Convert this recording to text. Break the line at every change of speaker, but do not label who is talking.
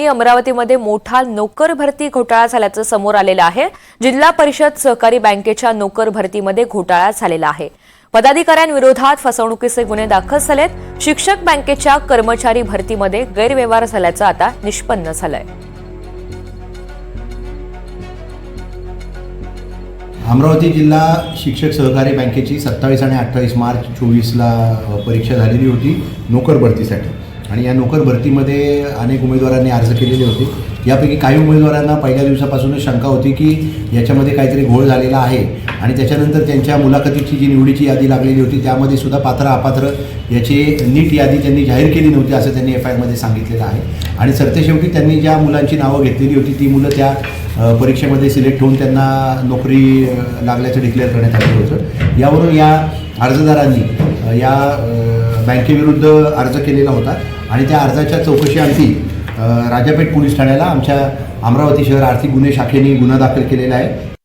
अमरावतीमध्ये मोठा नोकर भरती घोटाळा झाल्याचं समोर आलेलं आहे। जिल्हा परिषद सहकारी बँकेच्या नोकर भरतीमध्ये घोटाळा झालेला आहे। पदाधिकाऱ्यांविरोधात फसवणुकीचे गुन्हे दाखल झालेत। शिक्षक बँकेच्या कर्मचारी भरतीमध्ये गैरव्यवहार झाल्याचं आता निष्पन्न झालंय।
अमरावती जिल्हा शिक्षक सहकारी बँकेची 27 आणि 28 मार्च 24ला परीक्षा झालेली होती नोकर भरतीसाठी। आणि या नोकर भरतीमध्ये अनेक उमेदवारांनी अर्ज केलेले होते। यापैकी काही उमेदवारांना पहिल्या दिवसापासूनच शंका होती की याच्यामध्ये काहीतरी घोळ झालेला आहे आणि त्याच्यानंतर त्यांच्या मुलाखतीची जी निवडीची यादी लागलेली होती त्यामध्ये सुद्धा पात्र अपात्र याची नीट यादी त्यांनी जाहीर केली नव्हती असं त्यांनी FIRमध्ये सांगितलेलं आहे। आणि सरतेशेवटी त्यांनी ज्या मुलांची नावं घेतलेली होती ती मुलं त्या परीक्षेमध्ये सिलेक्ट होऊन त्यांना नोकरी लागल्याचं डिक्लेअर करण्यात आलं होतं। यावरून या अर्जदारांनी या बँकेविरुद्ध अर्ज केलेला होता आणि त्या अर्जाच्या चौकशीअंती राजापेठ पोलीस ठाण्याला आमच्या अमरावती शहर आर्थिक गुन्हे शाखेने गुन्हा दाखल केलेला आहे।